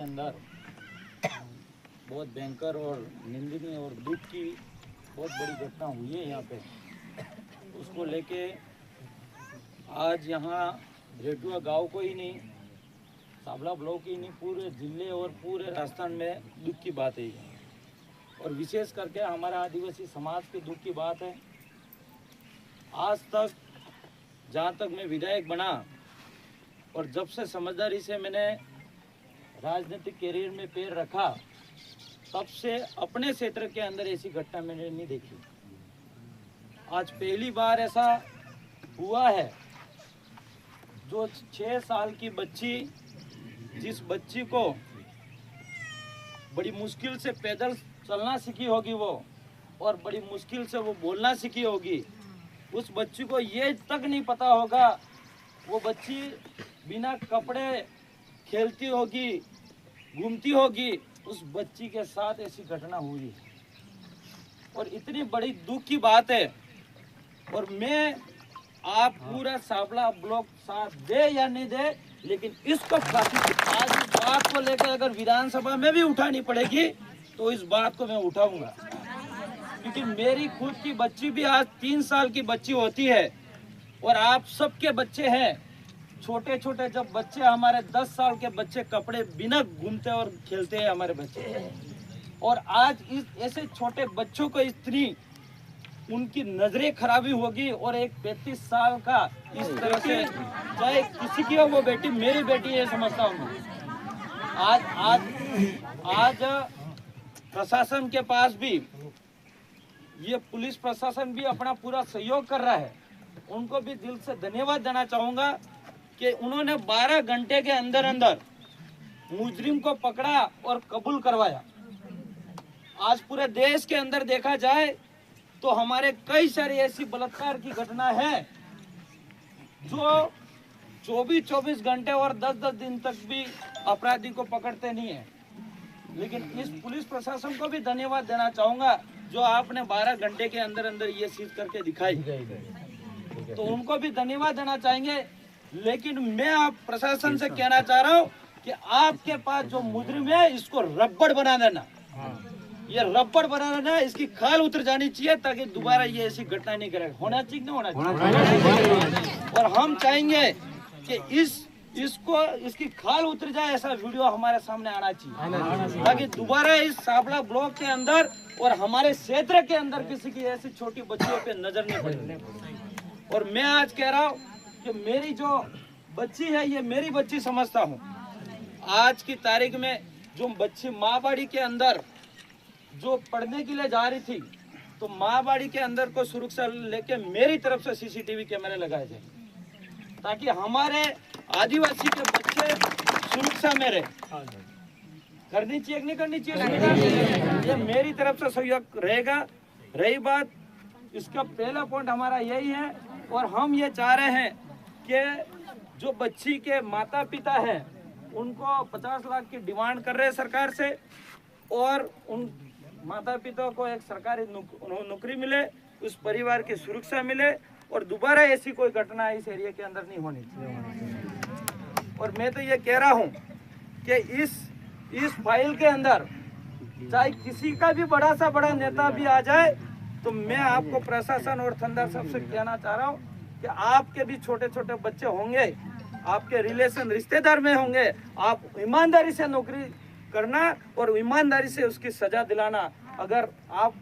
अंदर बहुत भयंकर और निंदनीय और दुख की बहुत बड़ी घटना हुई है यहाँ पे। उसको लेके आज यहाँ रेटुआ गांव को ही नहीं, साबला ब्लॉक ही नहीं, पूरे जिले और पूरे राजस्थान में दुख की बात है और विशेष करके हमारा आदिवासी समाज के दुख की बात है। आज तक जहाँ तक मैं विधायक बना और जब से समझदारी से मैंने राजनीतिक कैरियर में पैर रखा, तब से अपने क्षेत्र के अंदर ऐसी घटना मैंने नहीं देखी। आज पहली बार ऐसा हुआ है। जो 6 साल की बच्ची, जिस बच्ची को बड़ी मुश्किल से पैदल चलना सीखी होगी वो, और बड़ी मुश्किल से वो बोलना सीखी होगी, उस बच्ची को ये तक नहीं पता होगा वो बच्ची बिना कपड़े खेलती होगी, घूमती होगी, उस बच्ची के साथ ऐसी घटना हुई और इतनी बड़ी दुख की बात है। और मैं आप पूरा साबला ब्लॉक साथ दे या नहीं दे, लेकिन इसको आज इस बात को लेकर अगर विधानसभा में भी उठानी पड़ेगी तो इस बात को मैं उठाऊंगा, क्योंकि मेरी खुद की बच्ची भी आज 3 साल की बच्ची होती है और आप सबके बच्चे हैं छोटे छोटे। जब बच्चे हमारे 10 साल के बच्चे कपड़े बिना घूमते और खेलते हैं हमारे बच्चे, और आज इस ऐसे छोटे बच्चों को इतनी उनकी नजरें खराबी होगी और एक 35 साल का इस तरह से, चाहे किसी की हो वो बेटी, मेरी बेटी ये समझता हूँ। आज प्रशासन के पास भी, ये पुलिस प्रशासन भी अपना पूरा सहयोग कर रहा है। उनको भी दिल से धन्यवाद देना चाहूँगा कि उन्होंने 12 घंटे के अंदर अंदर मुजरिम को पकड़ा और कबूल करवाया। आज पूरे देश के अंदर देखा जाए तो हमारे कई सारी ऐसी बलात्कार की घटना है जो 24 घंटे और 10 दिन तक भी अपराधी को पकड़ते नहीं है। लेकिन इस पुलिस प्रशासन को भी धन्यवाद देना चाहूँगा जो आपने 12 घंटे के अंदर अंदर ये चीज करके दिखाई, तो उनको भी धन्यवाद देना चाहेंगे। लेकिन मैं आप प्रशासन से कहना चाह रहा हूँ कि आपके पास जो मुजरिम है इसको रबड़ बना देना, ये रबड़ बना देना, इसकी खाल उतर जानी चाहिए ताकि दोबारा ये ऐसी घटना नहीं करेगा। होना चाहिए ना होना चाहिए। और हम चाहेंगे कि इसकी खाल उतर जाए, ऐसा वीडियो हमारे सामने आना चाहिए ताकि दोबारा इस साबला ब्लॉक के अंदर और हमारे क्षेत्र के अंदर किसी की ऐसी छोटी बच्चियों पे नजर नहीं पड़े। और मैं आज कह रहा हूँ कि मेरी जो बच्ची है ये मेरी बच्ची समझता हूँ। आज की तारीख में जो बच्ची माँबाड़ी के अंदर जो पढ़ने के लिए जा रही थी, तो माँबाड़ी के अंदर को सुरक्षा लेके मेरी तरफ से CCTV कैमरे लगाए जाए ताकि हमारे आदिवासी के बच्चे सुरक्षा में रहे। करनी चाहिए नहीं करनी चाहिए, ये मेरी तरफ से सहयोग रहेगा। रही बात, इसका पहला पॉइंट हमारा यही है और हम ये चाह रहे हैं कि जो बच्ची के माता पिता हैं उनको 50 लाख की डिमांड कर रहे हैं सरकार से, और उन माता पिता को एक सरकारी नौकरी मिले, उस परिवार की सुरक्षा मिले और दोबारा ऐसी कोई घटना इस एरिया के अंदर नहीं होनी चाहिए। और मैं तो ये कह रहा हूँ कि इस फाइल के अंदर चाहे किसी का भी बड़ा सा बड़ा नेता भी आ जाए, तो मैं आपको प्रशासन और थानेदार साहब से कहना चाह रहा हूँ कि आपके भी छोटे छोटे बच्चे होंगे, आपके रिलेशन रिश्तेदार में होंगे, आप ईमानदारी से नौकरी करना और ईमानदारी से उसकी सजा दिलाना। अगर आप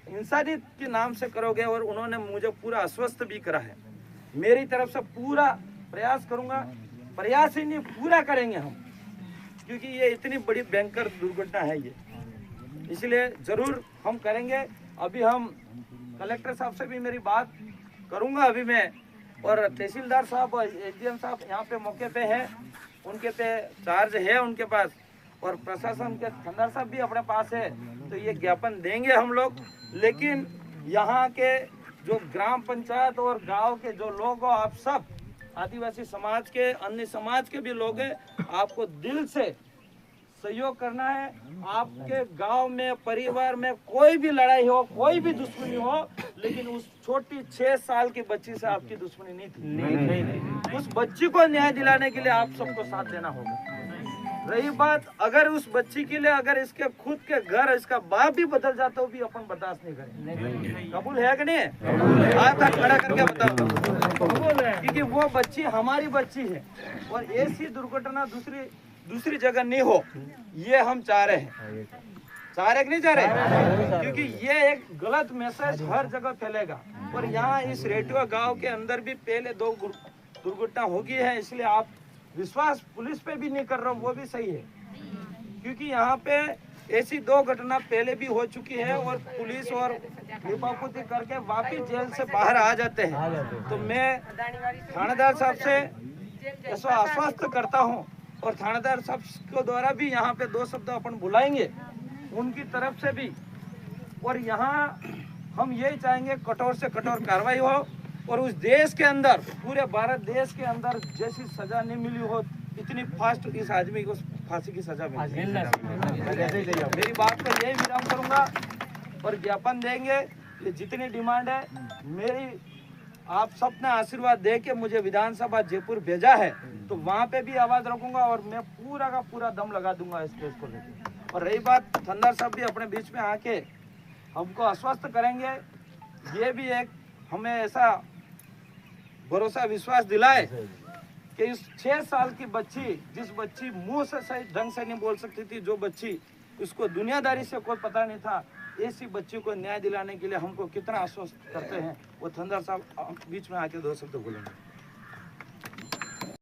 इंसानियत के नाम से करोगे, और उन्होंने मुझे पूरा आश्वस्त भी करा है, मेरी तरफ से पूरा प्रयास करूंगा, प्रयास ही नहीं पूरा करेंगे हम, क्योंकि ये इतनी बड़ी भयंकर दुर्घटना है ये, इसलिए जरूर हम करेंगे। अभी हम कलेक्टर साहब से भी मेरी बात करूंगा अभी मैं, और तहसीलदार साहब और SDM साहब यहाँ पे मौके पे हैं, उनके पे चार्ज है उनके पास, और प्रशासन के थानेदार साहब भी अपने पास है, तो ये ज्ञापन देंगे हम लोग। लेकिन यहाँ के जो ग्राम पंचायत और गांव के जो लोग हो, आप सब आदिवासी समाज के, अन्य समाज के भी लोग हैं, आपको दिल से सहयोग करना है। आपके गांव में, परिवार में कोई भी लड़ाई हो, कोई भी दुश्मनी हो, लेकिन उस छोटी 6 साल की बच्ची से आपकी दुश्मनी नहीं थी। उस बच्ची को न्याय दिलाने के लिए आप सबको साथ देना होगा। रही बात, अगर उस बच्ची के लिए अगर इसके खुद के घर इसका बाप भी बदल जाता हो भी अपन बर्दाश्त नहीं करेंगे। कबूल है कि नहीं? हाथ खड़ा करके बताओ कबूल है, क्योंकि वो बच्ची हमारी बच्ची है और ऐसी दुर्घटना दूसरी जगह नहीं हो, ये हम चाह रहे हैं। चाह रहे कि नहीं चाह रहे? क्योंकि ये एक गलत मैसेज हर जगह फैलेगा और यहाँ इस रेटुआ गांव के अंदर भी पहले 2 दुर्घटना होगी है, इसलिए आप विश्वास पुलिस पे भी नहीं कर रहे हो, वो भी सही है, क्योंकि यहाँ पे ऐसी 2 घटना पहले भी हो चुकी है और पुलिस और लिपापोती करके वापिस जेल से बाहर आ जाते हैं। तो मैं थानेदार साहब से ऐसा आश्वस्त करता हूँ और थानेदार साहब के द्वारा भी यहाँ पे 2 शब्द अपन बुलाएंगे उनकी तरफ से भी, और यहाँ हम यही चाहेंगे कठोर से कठोर कार्रवाई हो और उस देश के अंदर, पूरे भारत देश के अंदर जैसी सजा नहीं मिली हो इतनी फास्ट इस आदमी को फांसी की सजा मिले। मेरी बात को यही विराम करूंगा और ज्ञापन देंगे। ये जितनी डिमांड है मेरी, आप सबने आशीर्वाद दे के मुझे विधानसभा जयपुर भेजा है तो वहाँ पे भी आवाज रखूंगा और मैं पूरा का पूरा दम लगा दूंगा इस केस को लेकर। और रही बात, थानेदार साहब भी अपने बीच में आके हमको आश्वस्त करेंगे, ये भी एक हमें ऐसा भरोसा विश्वास दिलाए कि इस 6 साल की बच्ची, जिस बच्ची मुंह से सही ढंग से नहीं बोल सकती थी, जो बच्ची उसको दुनियादारी से कोई पता नहीं था, ऐसी बच्ची को न्याय दिलाने के लिए हमको कितना आश्वस्त करते हैं, वो थानेदार साहब बीच में आके 2 शब्द बोलेंगे।